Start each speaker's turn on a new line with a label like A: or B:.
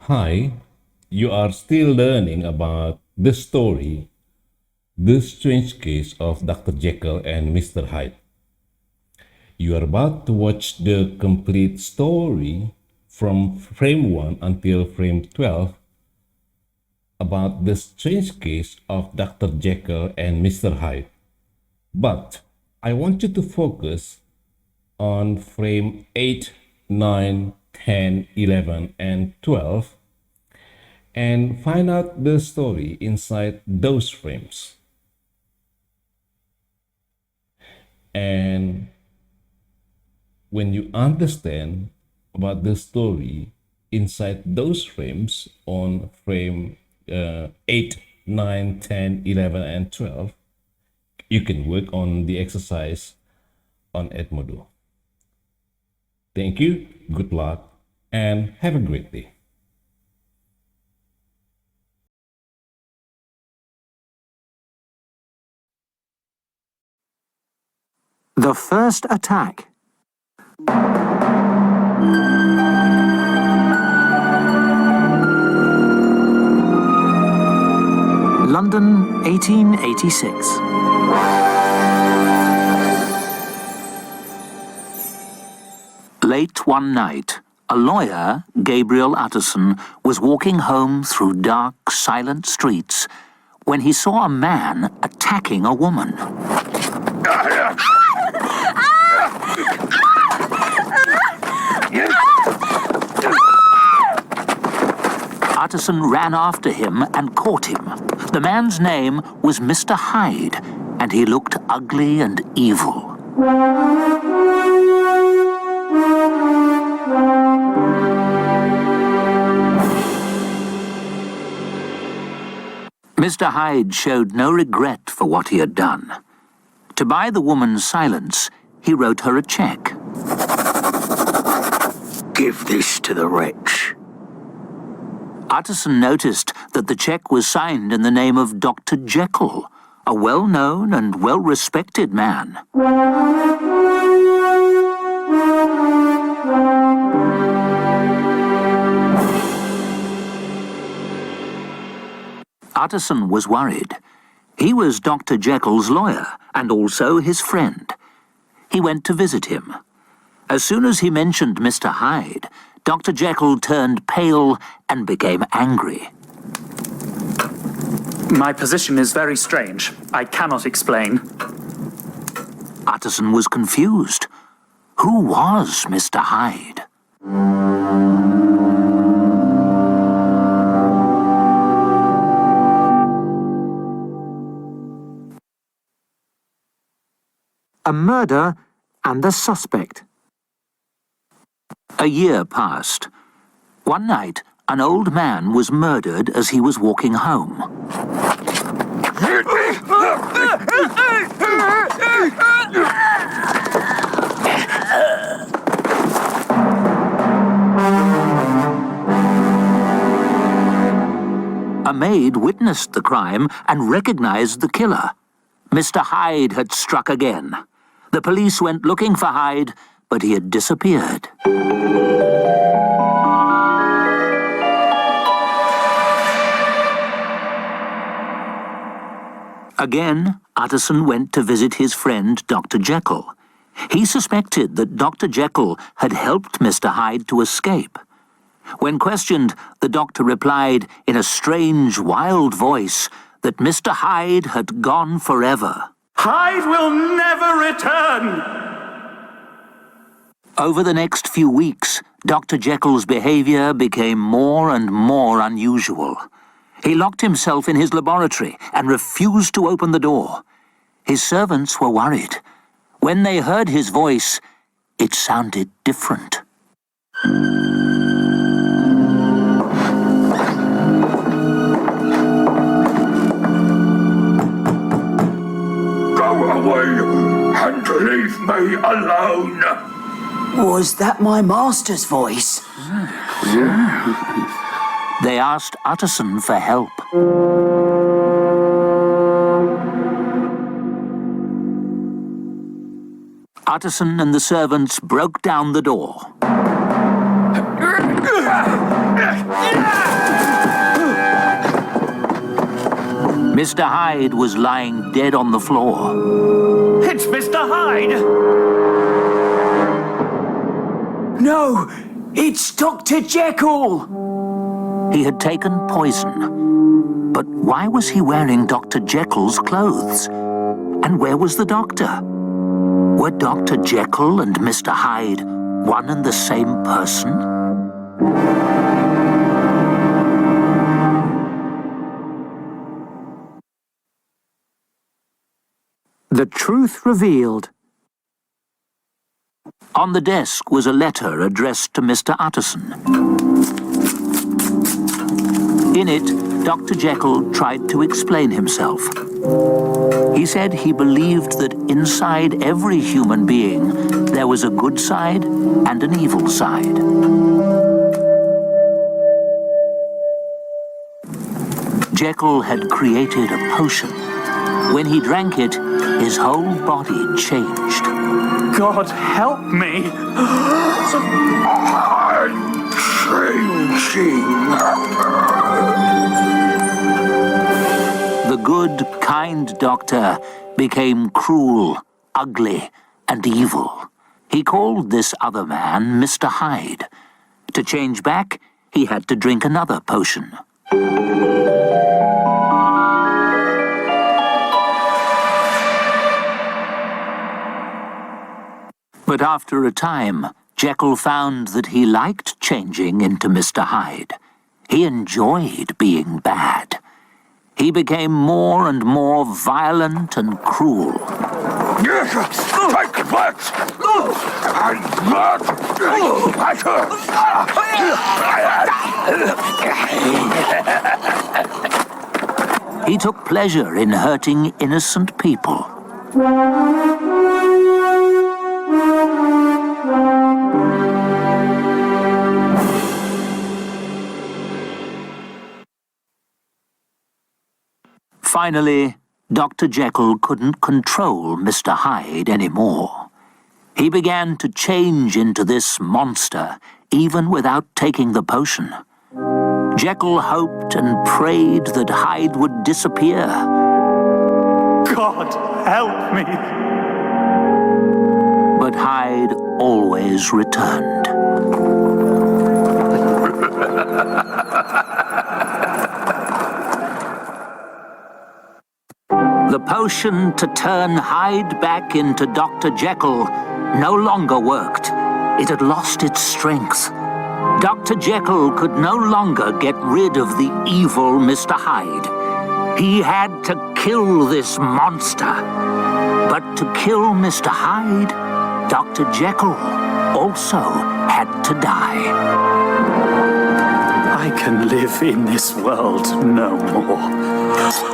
A: Hi, you are still learning about the story, The Strange Case of Dr. Jekyll and Mr. Hyde. You are about to watch the complete story from frame 1 until frame 12 about the strange case of Dr. Jekyll and Mr. Hyde. But I want you to focus on frame 8, 9, 10, 11, and 12 and find out the story inside those frames. And when you understand about the story inside those frames on frame 8, 9, 10, 11, and 12, you can work on the exercise on Edmodo. Thank you, good luck, and have a great day.
B: The first attack. London, 1886. Late one night, a lawyer, Gabriel Utterson, was walking home through dark, silent streets when he saw a man attacking a woman. Utterson ran after him and caught him. The man's name was Mr. Hyde, and he looked ugly and evil. Mr. Hyde showed no regret for what he had done. To buy the woman's silence, he wrote her a check. "Give this to the wretch." Utterson noticed that the check was signed in the name of Dr. Jekyll, a well-known and well-respected man. Utterson was worried. He was Dr. Jekyll's lawyer and also his friend. He went to visit him. As soon as he mentioned Mr. Hyde, Dr. Jekyll turned pale and became angry.
C: My position is very strange. I cannot explain.
B: Utterson was confused. Who was Mr. Hyde? A murder and the suspect. A year passed. One night, an old man was murdered as he was walking home. A maid witnessed the crime and recognized the killer. Mr. Hyde had struck again. The police went looking for Hyde, but he had disappeared. Again, Utterson went to visit his friend Dr. Jekyll. He suspected that Dr. Jekyll had helped Mr. Hyde to escape. When questioned, the doctor replied in a strange, wild voice that Mr. Hyde had gone forever.
C: Hyde will never return!
B: Over the next few weeks, Dr. Jekyll's behavior became more and more unusual. He locked himself in his laboratory and refused to open the door. His servants were worried. When they heard his voice, it sounded different.
D: Go away and leave me alone.
E: Was that my master's voice?
B: They asked Utterson for help. Utterson and the servants broke down the door. Mr. Hyde was lying dead on the floor.
C: It's Mr. Hyde!
E: No, it's Dr. Jekyll!
B: He had taken poison. But why was he wearing Dr. Jekyll's clothes? And where was the doctor? Were Dr. Jekyll and Mr. Hyde one and the same person?
E: The truth revealed.
B: On the desk was a letter addressed to Mr. Utterson. In it, Dr. Jekyll tried to explain himself. He said he believed that inside every human being there was a good side and an evil side. Jekyll had created a potion. When he drank it, his whole body changed.
C: God help me!
D: I'm changing.
B: The good, kind doctor became cruel, ugly, and evil. He called this other man Mr. Hyde. To change back, he had to drink another potion. But after a time, Jekyll found that he liked changing into Mr. Hyde. He enjoyed being bad. He became more and more violent and cruel.
D: Take that!
B: He took pleasure in hurting innocent people. Finally, Dr. Jekyll couldn't control Mr. Hyde anymore. He began to change into this monster, even without taking the potion. Jekyll hoped and prayed that Hyde would disappear.
C: God help me!
B: But Hyde always returned. The potion to turn Hyde back into Dr. Jekyll no longer worked. It had lost its strength. Dr. Jekyll could no longer get rid of the evil Mr. Hyde. He had to kill this monster. But to kill Mr. Hyde, Dr. Jekyll also had to die.
C: I can live in this world no more.